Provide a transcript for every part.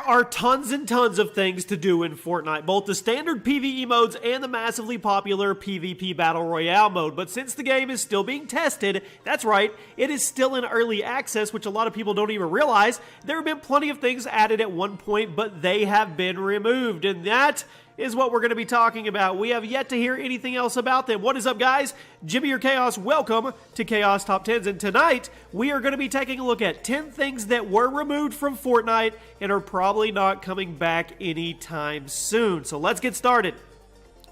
There are tons and tons of things to do in Fortnite, both the standard PvE modes and the massively popular PvP Battle Royale mode, but since the game is still being tested, that's right, it is still in early access, which a lot of people don't even realize. There have been plenty of things added at one point, but they have been removed, and that is what we're going to be talking about. We have yet to hear anything else about them. What is up, guys? Jimmy or Chaos, welcome to Chaos Top 10s, and tonight we are going to be taking a look at 10 things that were removed from Fortnite and are probably not coming back anytime soon. So let's get started.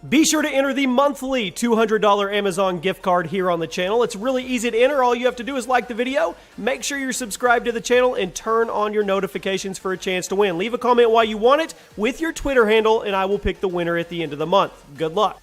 Be sure to enter the monthly $200 Amazon gift card here on the channel. It's really easy to enter. All you have to do is like the video, make sure you're subscribed to the channel, and turn on your notifications for a chance to win. Leave a comment why you want it with your Twitter handle, and I will pick the winner at the end of the month. Good luck.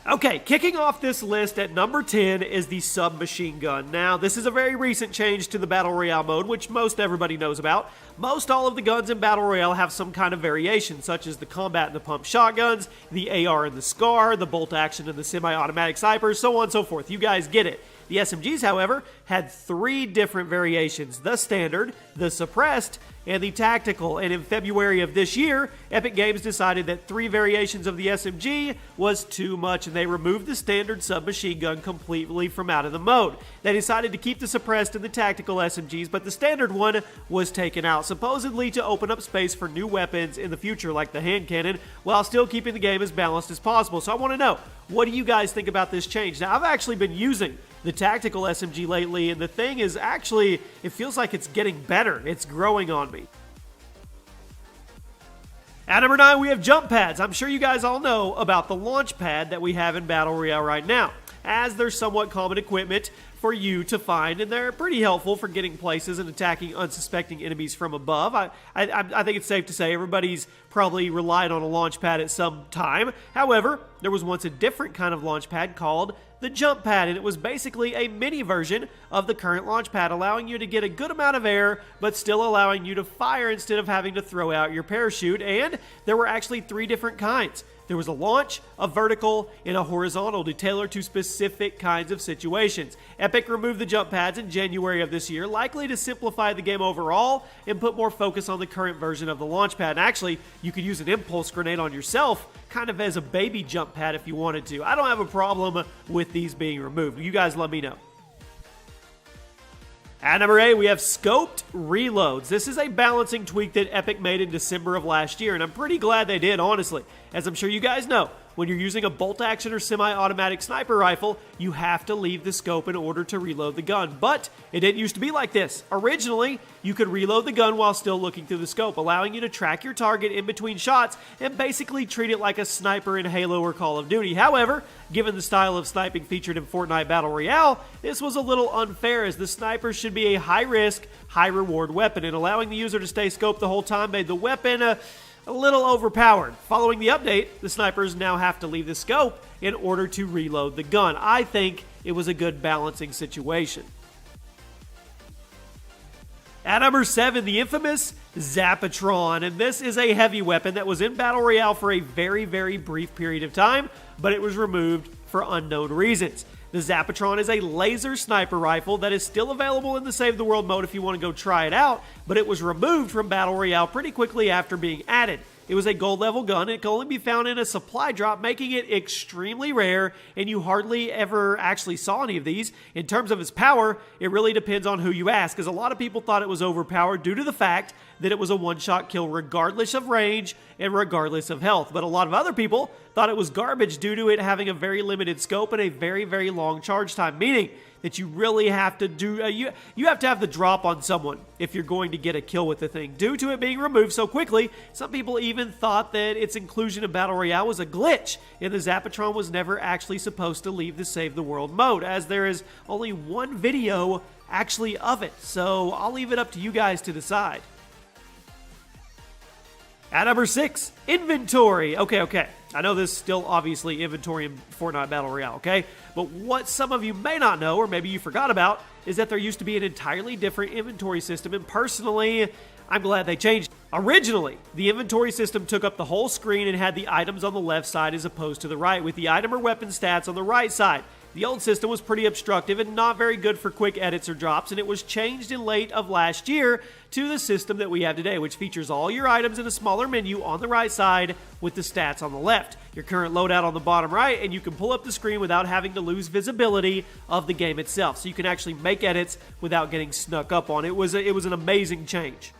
Okay, kicking off this list at number 10 is the submachine gun. Now, this is a very recent change to the Battle Royale mode, which most everybody knows about. Most all of the guns in Battle Royale have some kind of variation, such as the combat and the pump shotguns, the AR and the SCAR, the bolt action and the semi-automatic snipers, so on and so forth. You guys get it. The SMGs, however, had 3 different variations: the standard, the suppressed, and the tactical. And in February of this year, Epic Games decided that 3 variations of the SMG was too much, and they removed the standard submachine gun completely from out of the mode. They decided to keep the suppressed and the tactical SMGs, but the standard one was taken out, supposedly to open up space for new weapons in the future, like the hand cannon, while still keeping the game as balanced as possible. So I want to know, what do you guys think about this change? Now, I've actually been using the tactical SMG lately, and the thing is actually, it feels like it's getting better. It's growing on me. At number 9, we have jump pads. I'm sure you guys all know about the launch pad that we have in Battle Royale right now, as they're somewhat common equipment for you to find, and they're pretty helpful for getting places and attacking unsuspecting enemies from above. I think it's safe to say everybody's probably relied on a launch pad at some time. However, there was once a different kind of launch pad called the jump pad, and it was basically a mini version of the current launch pad, allowing you to get a good amount of air, but still allowing you to fire instead of having to throw out your parachute. And there were actually 3 different kinds. There was a launch, a vertical, and a horizontal to tailor to specific kinds of situations. Epic removed the jump pads in January of this year, likely to simplify the game overall and put more focus on the current version of the launch pad. And actually, you could use an impulse grenade on yourself, kind of as a baby jump pad if you wanted to. I don't have a problem with these being removed. You guys let me know. At number 8, we have scoped reloads. This is a balancing tweak that Epic made in December of last year, and I'm pretty glad they did, honestly. As I'm sure you guys know, when you're using a bolt action or semi-automatic sniper rifle, you have to leave the scope in order to reload the gun. But it didn't used to be like this. Originally, you could reload the gun while still looking through the scope, allowing you to track your target in between shots and basically treat it like a sniper in Halo or Call of Duty. However, given the style of sniping featured in Fortnite Battle Royale, this was a little unfair, as the sniper should be a high-risk, high-reward weapon, and allowing the user to stay scoped the whole time made the weapon a little overpowered. Following the update, the snipers now have to leave the scope in order to reload the gun. I think it was a good balancing situation. At number 7, the infamous Zapatron, and this is a heavy weapon that was in Battle Royale for a very, very brief period of time, but it was removed for unknown reasons. The Zapatron is a laser sniper rifle that is still available in the Save the World mode if you want to go try it out, but it was removed from Battle Royale pretty quickly after being added. It was a gold level gun, and it can only be found in a supply drop, making it extremely rare, and you hardly ever actually saw any of these. In terms of its power, it really depends on who you ask, because a lot of people thought it was overpowered due to the fact that it was a one-shot kill regardless of range and regardless of health. But a lot of other people thought it was garbage due to it having a very limited scope and a very, very long charge time, meaning that you really have to do, you have to have the drop on someone if you're going to get a kill with the thing. Due to it being removed so quickly, some people even thought that its inclusion in Battle Royale was a glitch, and the Zapatron was never actually supposed to leave the Save the World mode, as there is only one video actually of it. So I'll leave it up to you guys to decide. At number 6, inventory. Okay. I know this is still obviously inventory in Fortnite Battle Royale, okay? But what some of you may not know, or maybe you forgot about, is that there used to be an entirely different inventory system, and personally, I'm glad they changed it. Originally, the inventory system took up the whole screen and had the items on the left side as opposed to the right, with the item or weapon stats on the right side. The old system was pretty obstructive and not very good for quick edits or drops, and it was changed in late of last year to the system that we have today, which features all your items in a smaller menu on the right side with the stats on the left, your current loadout on the bottom right, and you can pull up the screen without having to lose visibility of the game itself. So you can actually make edits without getting snuck up on. It was an amazing change.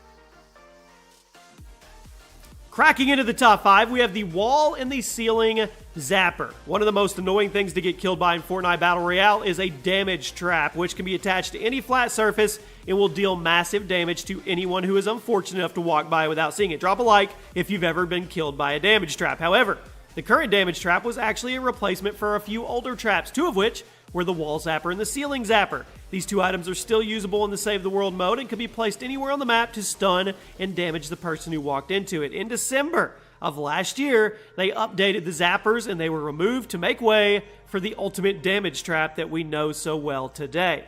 Cracking into the top 5, we have the wall and the ceiling zapper. One of the most annoying things to get killed by in Fortnite Battle Royale is a damage trap, which can be attached to any flat surface and will deal massive damage to anyone who is unfortunate enough to walk by without seeing it. Drop a like if you've ever been killed by a damage trap. However, the current damage trap was actually a replacement for a few older traps, 2 of which were the wall zapper and the ceiling zapper. These 2 items are still usable in the Save the World mode and can be placed anywhere on the map to stun and damage the person who walked into it. In December of last year, they updated the zappers and they were removed to make way for the ultimate damage trap that we know so well today.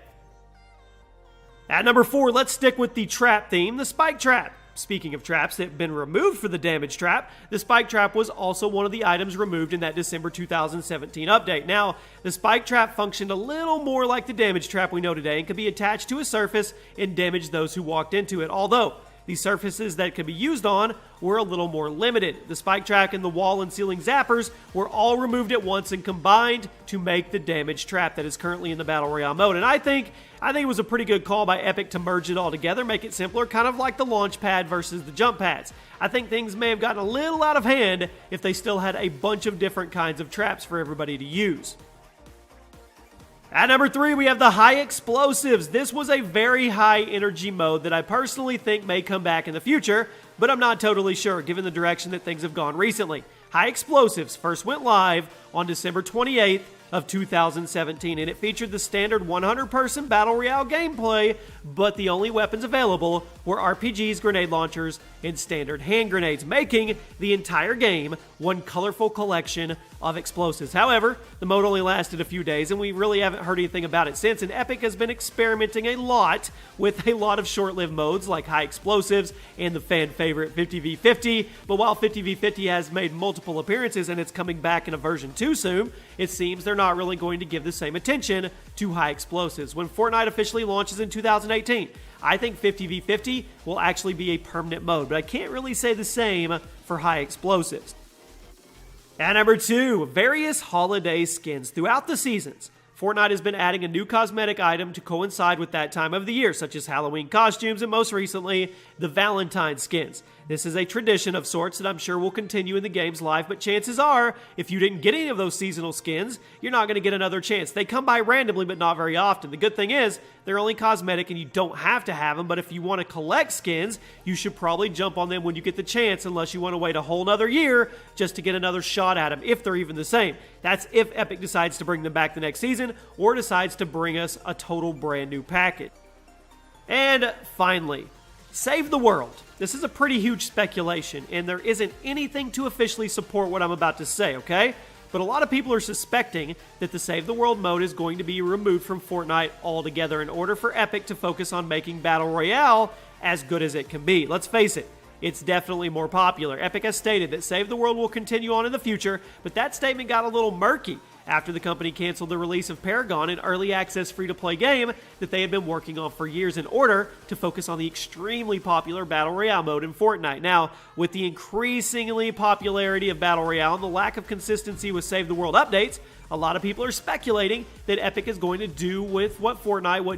At number 4, let's stick with the trap theme, the spike trap. Speaking of traps that have been removed for the damage trap, the spike trap was also one of the items removed in that December 2017 update. Now, the spike trap functioned a little more like the damage trap we know today and could be attached to a surface and damage those who walked into it, although the surfaces that could be used on were a little more limited. The spike trap and the wall and ceiling zappers were all removed at once and combined to make the damage trap that is currently in the Battle Royale mode. And I think it was a pretty good call by Epic to merge it all together, make it simpler, kind of like the launch pad versus the jump pads. I think things may have gotten a little out of hand if they still had a bunch of different kinds of traps for everybody to use. At number 3, we have the high explosives. This was a very high energy mode that I personally think may come back in the future, but I'm not totally sure given the direction that things have gone recently. High explosives first went live on December 28th of 2017, and it featured the standard 100-person Battle Royale gameplay, but the only weapons available were RPGs, grenade launchers, and standard hand grenades, making the entire game one colorful collection of explosives. However, the mode only lasted a few days, and we really haven't heard anything about it since, and Epic has been experimenting a lot with a lot of short-lived modes like high explosives and the fan favorite 50v50, but while 50v50 has made multiple appearances and it's coming back in a version 2 soon, it seems they're not really going to give the same attention to high explosives. When Fortnite officially launches in 2018, I think 50v50 will actually be a permanent mode, but I can't really say the same for high explosives. At number 2, various holiday skins. Throughout the seasons, Fortnite has been adding a new cosmetic item to coincide with that time of the year, such as Halloween costumes and most recently, the Valentine skins. This is a tradition of sorts that I'm sure will continue in the game's life, but chances are, if you didn't get any of those seasonal skins, you're not going to get another chance. They come by randomly, but not very often. The good thing is, they're only cosmetic and you don't have to have them, but if you want to collect skins, you should probably jump on them when you get the chance, unless you want to wait a whole nother year just to get another shot at them, if they're even the same. That's if Epic decides to bring them back the next season, or decides to bring us a total brand new package. And finally, Save the World. This is a pretty huge speculation, and there isn't anything to officially support what I'm about to say, okay? But a lot of people are suspecting that the Save the World mode is going to be removed from Fortnite altogether in order for Epic to focus on making Battle Royale as good as it can be. Let's face it, it's definitely more popular. Epic has stated that Save the World will continue on in the future, but that statement got a little murky after the company canceled the release of Paragon, an early access free-to-play game that they had been working on for years in order to focus on the extremely popular Battle Royale mode in Fortnite. Now, with the increasingly popularity of Battle Royale and the lack of consistency with Save the World updates, a lot of people are speculating that Epic is going to do with what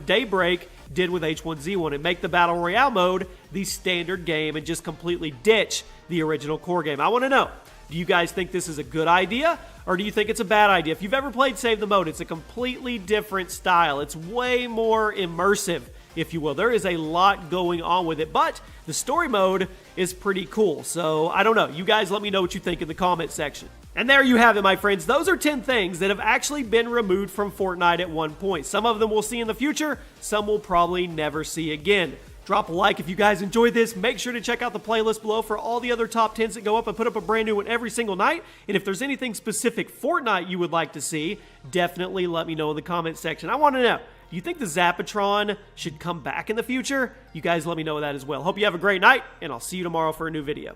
Daybreak did with H1Z1 and make the Battle Royale mode the standard game and just completely ditch the original core game. I want to know, do you guys think this is a good idea, or do you think it's a bad idea? If you've ever played Save the Mode, it's a completely different style. It's way more immersive, if you will. There is a lot going on with it, but the story mode is pretty cool. So, I don't know. You guys let me know what you think in the comment section. And there you have it, my friends. Those are 10 things that have actually been removed from Fortnite at one point. Some of them we'll see in the future. Some we'll probably never see again. Drop a like if you guys enjoyed this. Make sure to check out the playlist below for all the other top 10s that go up. I put up a brand new one every single night. And if there's anything specific Fortnite you would like to see, definitely let me know in the comment section. I want to know, do you think the Zapatron should come back in the future? You guys let me know that as well. Hope you have a great night, and I'll see you tomorrow for a new video.